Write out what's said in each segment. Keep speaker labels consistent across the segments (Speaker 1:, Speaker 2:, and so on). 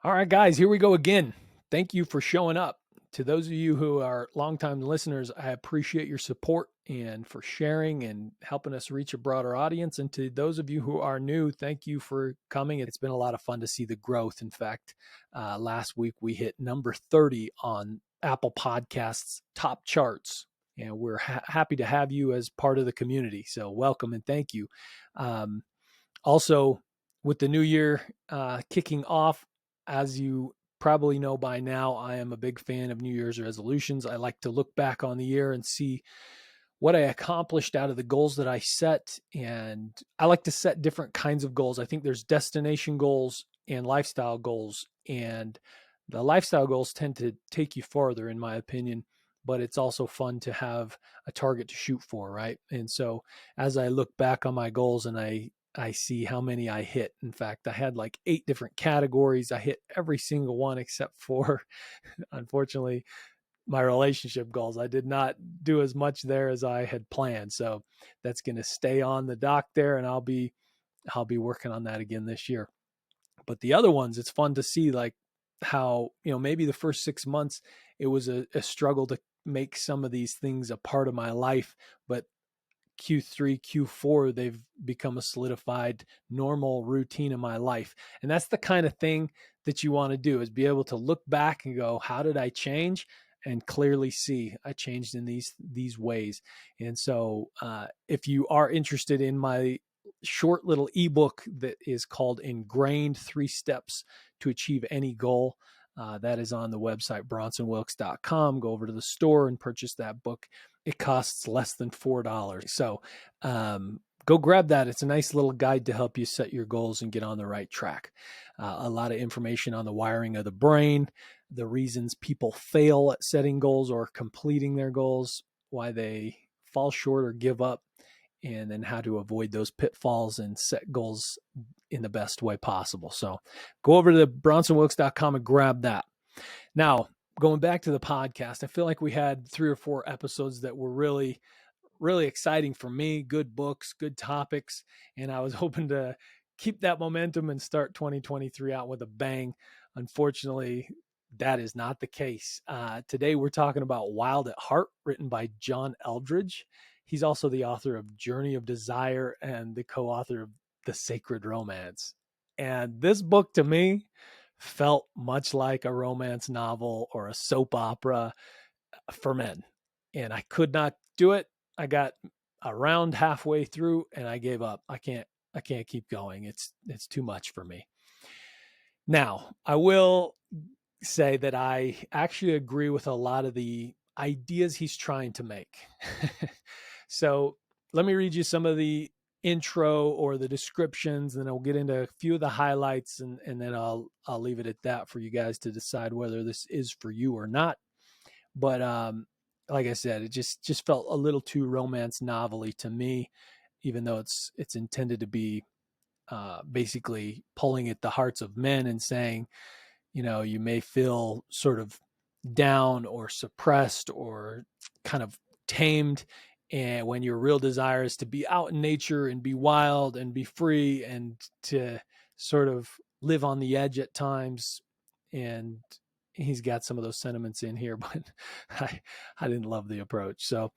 Speaker 1: All right, guys, here we go again. Thank you for showing up. To those of you who are longtime listeners, I appreciate your support and for sharing and helping us reach a broader audience. And to those of you who are new, thank you for coming. It's been a lot of fun to see the growth. In fact, last week we hit number 30 on Apple Podcasts top charts. And we're happy to have you as part of the community. So, welcome and thank you. Also, with the new year kicking off, as you probably know by now, I am a big fan of New Year's resolutions. I like to look back on the year and see what I accomplished out of the goals that I set. And I like to set different kinds of goals. I think there's destination goals and lifestyle goals. And the lifestyle goals tend to take you farther, in my opinion, but it's also fun to have a target to shoot for, right? And so as I look back on my goals and I see how many I hit. In fact, I had like 8 different categories. I hit every single one except for, unfortunately, my relationship goals. I did not do as much there as I had planned. So that's going to stay on the dock there, and I'll be working on that again this year. But the other ones, it's fun to see like how, maybe the first 6 months it was a struggle to make some of these things a part of my life, but Q3, Q4, they've become a solidified normal routine in my life. And that's the kind of thing that you want to do, is be able to look back and go, how did I change? And clearly see I changed in these ways. And so if you are interested in my short little ebook that is called Ingrained 3 Steps to Achieve Any Goal, that is on the website, bronsonwilkes.com. Go over to the store and purchase that book. It costs less than $4. So go grab that. It's a nice little guide to help you set your goals and get on the right track. A lot of information on the wiring of the brain, the reasons people fail at setting goals or completing their goals, why they fall short or give up, and then how to avoid those pitfalls and set goals in the best way possible. So go over to the bronsonwilkes.com and grab that. Now, going back to the podcast, I feel like we had 3 or 4 episodes that were really, really exciting for me. Good books, good topics. And I was hoping to keep that momentum and start 2023 out with a bang. Unfortunately, that is not the case. Today, we're talking about Wild at Heart, written by John Eldredge. He's also the author of Journey of Desire and the co-author of The Sacred Romance. And this book, to me, felt much like a romance novel or a soap opera for men. And I could not do it. I got around halfway through and I gave up. I can't keep going. It's too much for me. Now, I will say that I actually agree with a lot of the ideas he's trying to make. So let me read you some of the intro or the descriptions, and then we'll get into a few of the highlights, and then I'll leave it at that for you guys to decide whether this is for you or not. But like I said, it just felt a little too romance novel-y to me, even though it's intended to be basically pulling at the hearts of men and saying, you may feel sort of down or suppressed or kind of tamed, and when your real desire is to be out in nature and be wild and be free and to sort of live on the edge at times. And he's got some of those sentiments in here, but I didn't love the approach. So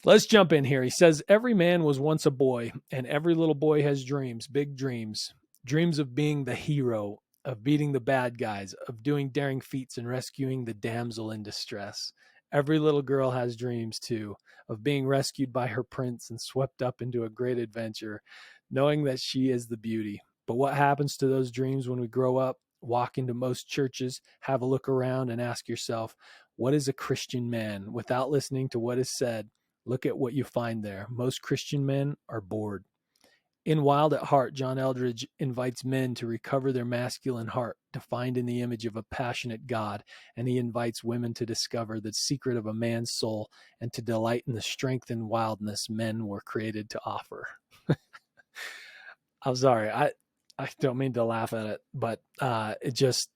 Speaker 1: let's jump in here. He says, every man was once a boy, and every little boy has dreams, big dreams, dreams of being the hero, of beating the bad guys, of doing daring feats and rescuing the damsel in distress. Every little girl has dreams, too, of being rescued by her prince and swept up into a great adventure, knowing that she is the beauty. But what happens to those dreams when we grow up, walk into most churches, have a look around, and ask yourself, what is a Christian man? Without listening to what is said, look at what you find there. Most Christian men are bored. In Wild at Heart, John Eldredge invites men to recover their masculine heart, defined in the image of a passionate God, and he invites women to discover the secret of a man's soul and to delight in the strength and wildness men were created to offer. I'm sorry, I don't mean to laugh at it, but it just,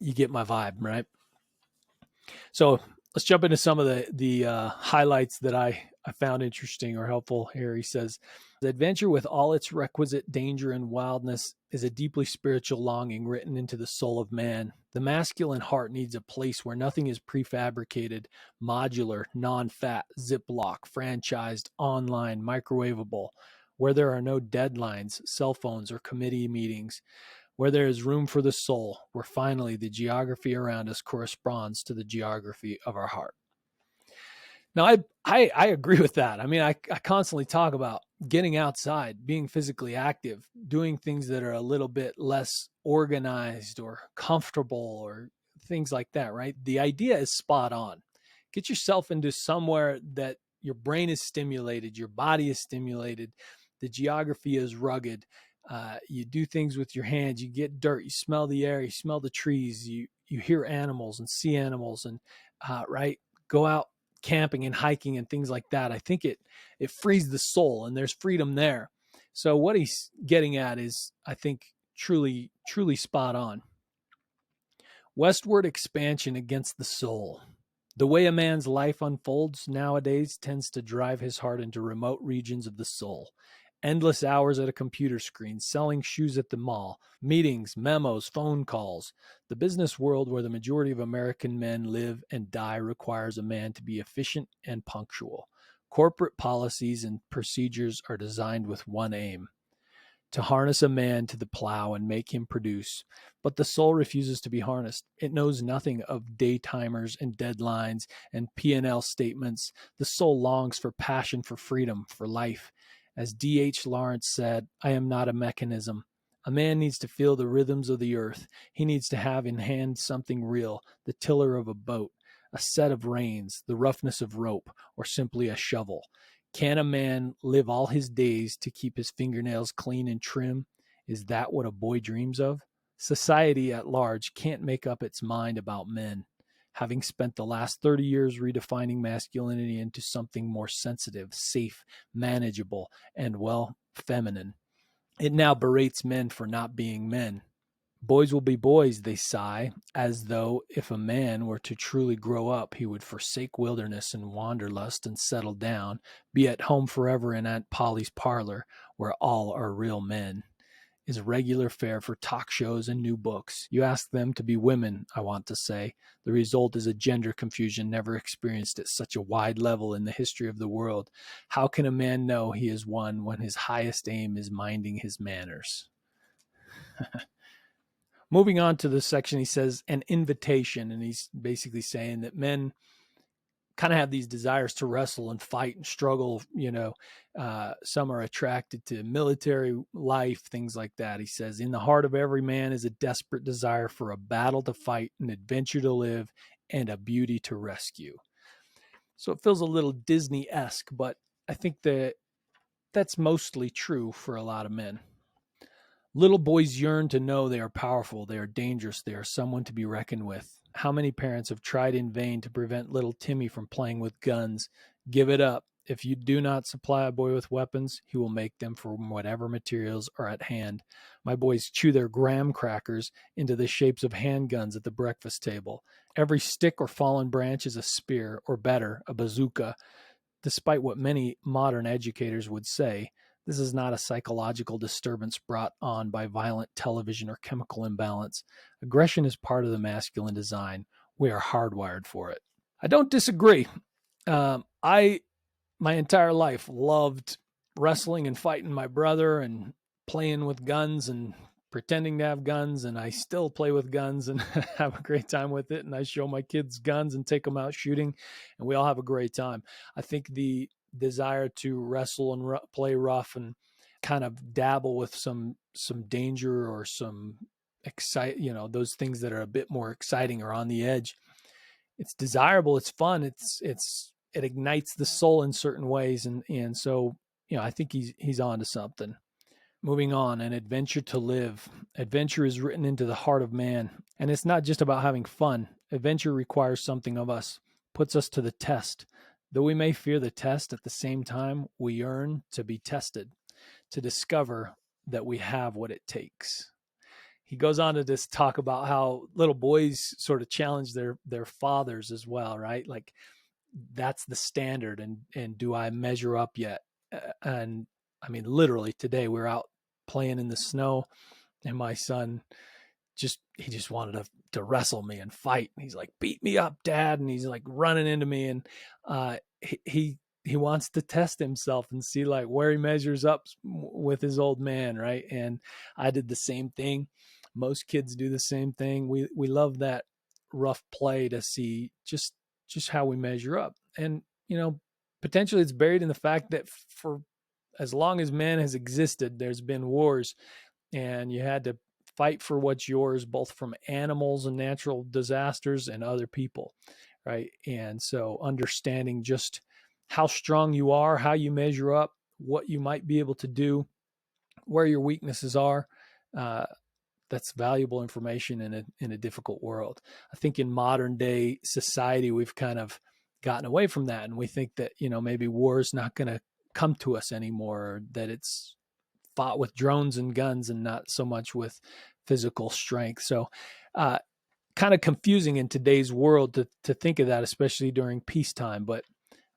Speaker 1: you get my vibe, right? So Let's jump into some of the highlights that I found interesting or helpful here. He says, "The adventure with all its requisite danger and wildness is a deeply spiritual longing written into the soul of man. The masculine heart needs a place where nothing is prefabricated, modular, non-fat, Ziploc, franchised, online, microwavable, where there are no deadlines, cell phones, or committee meetings, where there is room for the soul, where finally the geography around us corresponds to the geography of our heart." Now, I agree with that. I mean, I constantly talk about getting outside, being physically active, doing things that are a little bit less organized or comfortable or things like that, right? The idea is spot on. Get yourself into somewhere that your brain is stimulated, your body is stimulated, the geography is rugged. You do things with your hands, you get dirt, you smell the air, you smell the trees, you hear animals and see animals, and right, go out camping and hiking and things like that. I think it frees the soul, and there's freedom there. So what he's getting at is, I think, truly spot on. Westward expansion against the soul. The way a man's life unfolds nowadays tends to drive his heart into remote regions of the soul. Endless hours at a computer screen, selling shoes at the mall, meetings, memos, phone calls. The business world where the majority of American men live and die requires a man to be efficient and punctual. Corporate policies and procedures are designed with one aim: to harness a man to the plow and make him produce. But the soul refuses to be harnessed. It knows nothing of day timers and deadlines and P&L statements. The soul longs for passion, for freedom, for life. As D.H. Lawrence said, "I am not a mechanism." A man needs to feel the rhythms of the earth. He needs to have in hand something real, the tiller of a boat, a set of reins, the roughness of rope, or simply a shovel. Can a man live all his days to keep his fingernails clean and trim? Is that what a boy dreams of? Society at large can't make up its mind about men. Having spent the last 30 years redefining masculinity into something more sensitive, safe, manageable, and, well, feminine, it now berates men for not being men. Boys will be boys, they sigh, as though if a man were to truly grow up, he would forsake wilderness and wanderlust and settle down, be at home forever in Aunt Polly's parlor, where all are real men. Is regular fare for talk shows and new books. You ask them to be women, I want to say. The result is a gender confusion never experienced at such a wide level in the history of the world. How can a man know he is one when his highest aim is minding his manners? Moving on to this section, he says an invitation, and he's basically saying that men kind of have these desires to wrestle and fight and struggle. Some are attracted to military life, things like that. He says, in the heart of every man is a desperate desire for a battle to fight, an adventure to live, and a beauty to rescue. So it feels a little Disney-esque, but I think that's mostly true for a lot of men. Little boys yearn to know they are powerful, they are dangerous, they are someone to be reckoned with. How many parents have tried in vain to prevent little Timmy from playing with guns? Give it up. If you do not supply a boy with weapons, he will make them from whatever materials are at hand. My boys chew their graham crackers into the shapes of handguns at the breakfast table. Every stick or fallen branch is a spear, or better, a bazooka. Despite what many modern educators would say, this is not a psychological disturbance brought on by violent television or chemical imbalance. Aggression is part of the masculine design. We are hardwired for it. I don't disagree. I, my entire life, loved wrestling and fighting my brother and playing with guns and pretending to have guns, and I still play with guns and have a great time with it. And I show my kids guns and take them out shooting, and we all have a great time. I think the desire to wrestle and play rough and kind of dabble with some danger or some those things that are a bit more exciting or on the edge, it's desirable, it's fun, it ignites the soul in certain ways, and so I think he's on to something. Moving on, an adventure to live. Adventure is written into the heart of man, and it's not just about having fun. Adventure requires something of us, puts us to the test. Though we may fear the test, at the same time, we yearn to be tested, to discover that we have what it takes. he goes on to just talk about how little boys sort of challenge their fathers as well, right? Like that's the standard, and do I measure up yet? And I mean, literally today we're out playing in the snow, and my son he just wanted to wrestle me and fight. And he's like, beat me up, dad. And he's like running into me. And he wants to test himself and see like where he measures up with his old man. Right. And I did the same thing. Most kids do the same thing. We love that rough play to see just how we measure up. And, potentially it's buried in the fact that for as long as man has existed, there's been wars, and you had to fight for what's yours, both from animals and natural disasters and other people, right? And so understanding just how strong you are, how you measure up, what you might be able to do, where your weaknesses are, uh, that's valuable information in a difficult world. I think in modern day society, we've kind of gotten away from that, and we think that maybe war is not going to come to us anymore, or that it's fought with drones and guns and not so much with physical strength. So, kind of confusing in today's world to think of that, especially during peacetime. But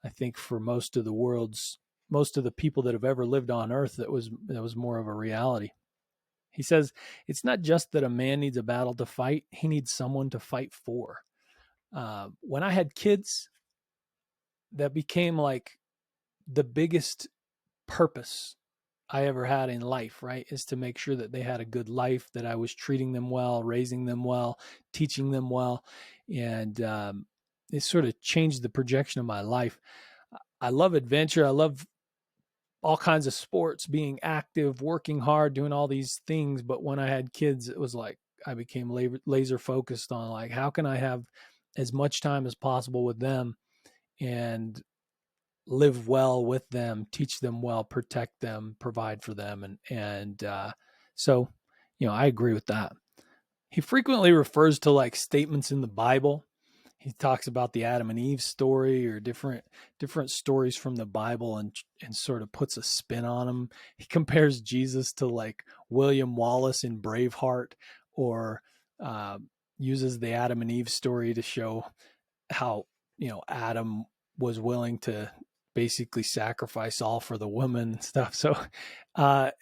Speaker 1: I think for most of the people that have ever lived on Earth, that was more of a reality. He says it's not just that a man needs a battle to fight; he needs someone to fight for. When I had kids, that became like the biggest purpose I ever had in life, right? Is to make sure that they had a good life, that I was treating them well, raising them well, teaching them well. And it sort of changed the projection of my life. I love adventure. I love all kinds of sports, being active, working hard, doing all these things. But when I had kids, it was like I became laser focused on like, how can I have as much time as possible with them and live well with them, teach them well, protect them, provide for them. So, I agree with that. He frequently refers to like statements in the Bible. He talks about the Adam and Eve story, or different stories from the Bible, and sort of puts a spin on them. He compares Jesus to like William Wallace in Braveheart, or uh, uses the Adam and Eve story to show how Adam was willing to basically sacrifice all for the woman and stuff. So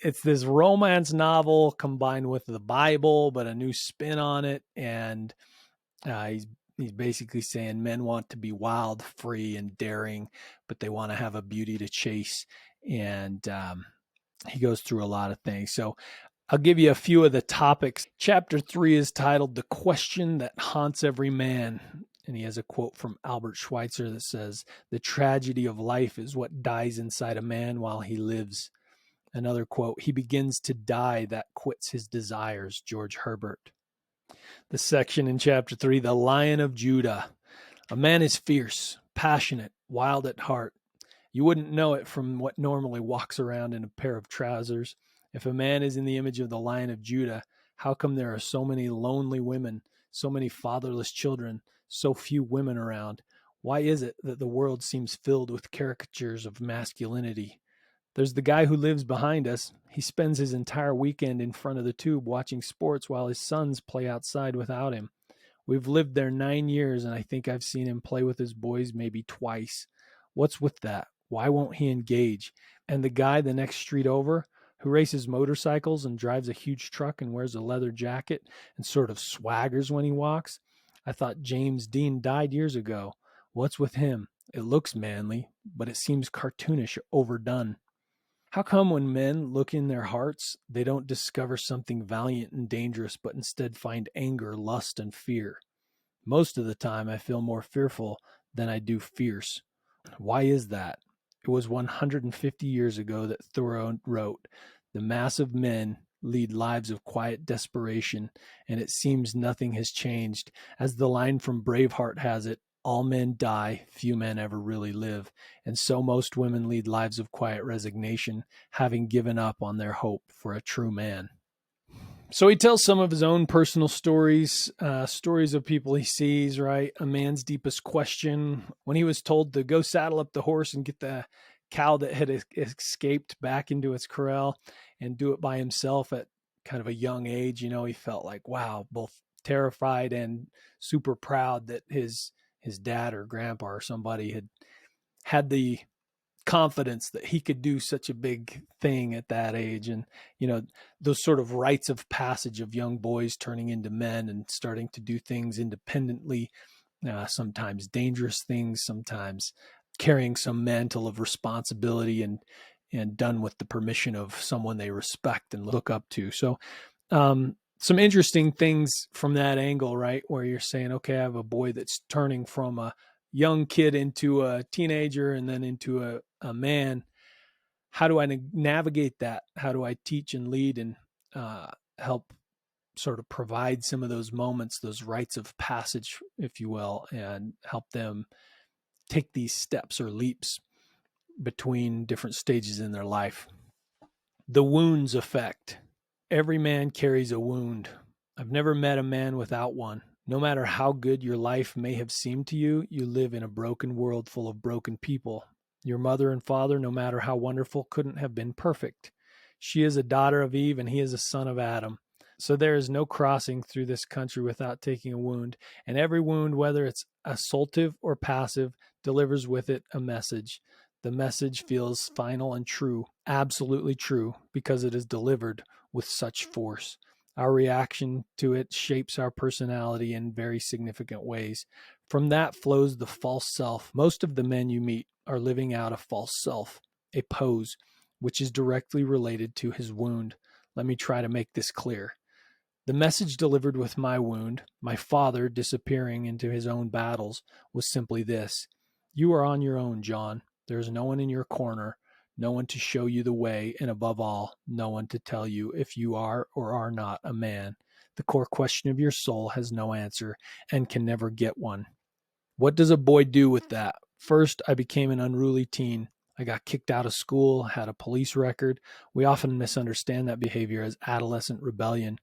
Speaker 1: it's this romance novel combined with the Bible, but a new spin on it. And he's basically saying men want to be wild, free, and daring, but they want to have a beauty to chase. And he goes through a lot of things. So I'll give you a few of the topics. Chapter 3 is titled "The Question That Haunts Every Man." And he has a quote from Albert Schweitzer that says, "The tragedy of life is what dies inside a man while he lives." Another quote, "He begins to die that quits his desires," George Herbert. The section in chapter 3, "The Lion of Judah." A man is fierce, passionate, wild at heart. You wouldn't know it from what normally walks around in a pair of trousers. If a man is in the image of the Lion of Judah, how come there are so many lonely women, so many fatherless children, so few women around? Why is it that the world seems filled with caricatures of masculinity? There's the guy who lives behind us. He spends his entire weekend in front of the tube watching sports while his sons play outside without him. We've lived there 9 years, and I think I've seen him play with his boys maybe twice. What's with that? Why won't he engage? And the guy the next street over, who races motorcycles and drives a huge truck and wears a leather jacket and sort of swaggers when he walks? I thought James Dean died years ago. What's with him? It looks manly, but it seems cartoonish, overdone. How come when men look in their hearts, they don't discover something valiant and dangerous, but instead find anger, lust, and fear? Most of the time, I feel more fearful than I do fierce. Why is that? It was 150 years ago that Thoreau wrote, "The mass of men lead lives of quiet desperation, and it seems nothing has changed. As the line from Braveheart has it, all men die, few men ever really live. And so most women lead lives of quiet resignation, having given up on their hope for a true man." So he tells some of his own personal stories, stories of people he sees, right? A man's deepest question, when he was told to go saddle up the horse and get the cow that had escaped back into its corral and do it by himself at kind of a young age. He felt like, wow, both terrified and super proud that his dad or grandpa or somebody had the confidence that he could do such a big thing at that age. And those sort of rites of passage of young boys turning into men and starting to do things independently, sometimes dangerous things, sometimes carrying some mantle of responsibility, and done with the permission of someone they respect and look up to. So some interesting things from that angle, right? Where you're saying, okay, I have a boy that's turning from a young kid into a teenager and then into a man. How do I navigate that? How do I teach and lead and help sort of provide some of those moments, those rites of passage, if you will, and help them take these steps or leaps between different stages in their life? The wounds effect. Every man carries a wound. I've never met a man without one. No matter how good your life may have seemed to you, you live in a broken world full of broken people. Your mother and father, no matter how wonderful, couldn't have been perfect. She is a daughter of Eve and he is a son of Adam. So there is no crossing through this country without taking a wound, and every wound, whether it's assaultive or passive, delivers with it a message. The message feels final and true, absolutely true, because it is delivered with such force. Our reaction to it shapes our personality in very significant ways. From that flows the false self. Most of the men you meet are living out a false self, a pose, which is directly related to his wound. Let me try to make this clear. The message delivered with my wound, my father disappearing into his own battles, was simply this: you are on your own, John. There is no one in your corner, no one to show you the way, and above all, no one to tell you if you are or are not a man. The core question of your soul has no answer and can never get one. What does a boy do with that? First, I became an unruly teen. I got kicked out of school, had a police record. We often misunderstand that behavior as adolescent rebellion,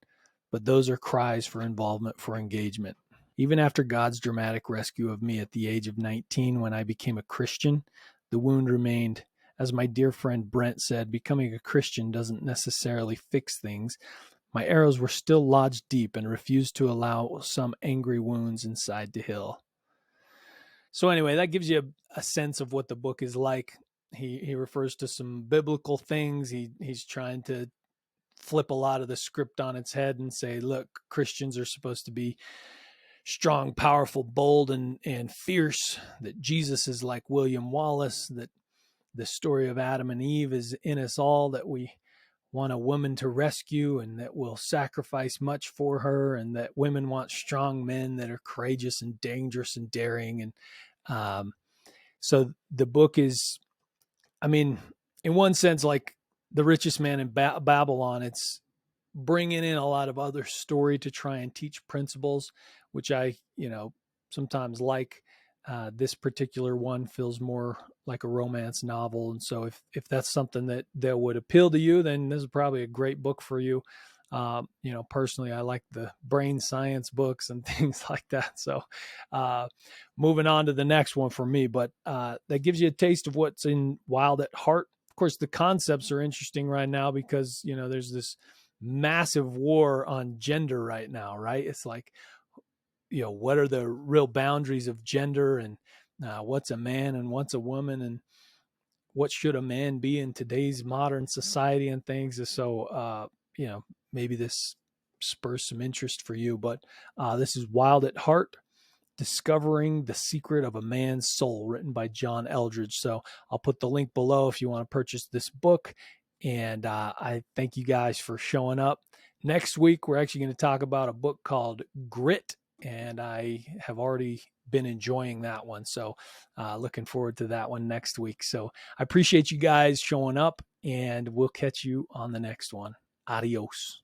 Speaker 1: but those are cries for involvement, for engagement. Even after God's dramatic rescue of me at the age of 19, when I became a Christian, the wound remained. As my dear friend Brent said, becoming a Christian doesn't necessarily fix things. My arrows were still lodged deep and refused to allow some angry wounds inside to heal. So anyway, that gives you a sense of what the book is like. He refers to some biblical things. He's trying to flip a lot of the script on its head and say, look, Christians are supposed to be strong, powerful, bold, and fierce, that Jesus is like William Wallace, that the story of Adam and Eve is in us all, that we want a woman to rescue and that will sacrifice much for her, and that women want strong men that are courageous and dangerous and daring. And so the book is, I mean, in one sense, like The Richest Man in Babylon, it's bringing in a lot of other story to try and teach principles, which I, sometimes like. This particular one feels more like a romance novel. And so if that's something that would appeal to you, then this is probably a great book for you. Personally, I like the brain science books and things like that. So moving on to the next one for me, but that gives you a taste of what's in Wild at Heart. Of course, the concepts are interesting right now because, there's this massive war on gender right now, right? It's like, what are the real boundaries of gender, and what's a man and what's a woman, and what should a man be in today's modern society and things. So, maybe this spurs some interest for you, but this is Wild at Heart, Discovering the Secret of a Man's Soul, written by John Eldredge. So I'll put the link below if you want to purchase this book. And I thank you guys for showing up. Next week, we're actually going to talk about a book called Grit, and I have already been enjoying that one. So looking forward to that one next week. So I appreciate you guys showing up, and we'll catch you on the next one. Adios.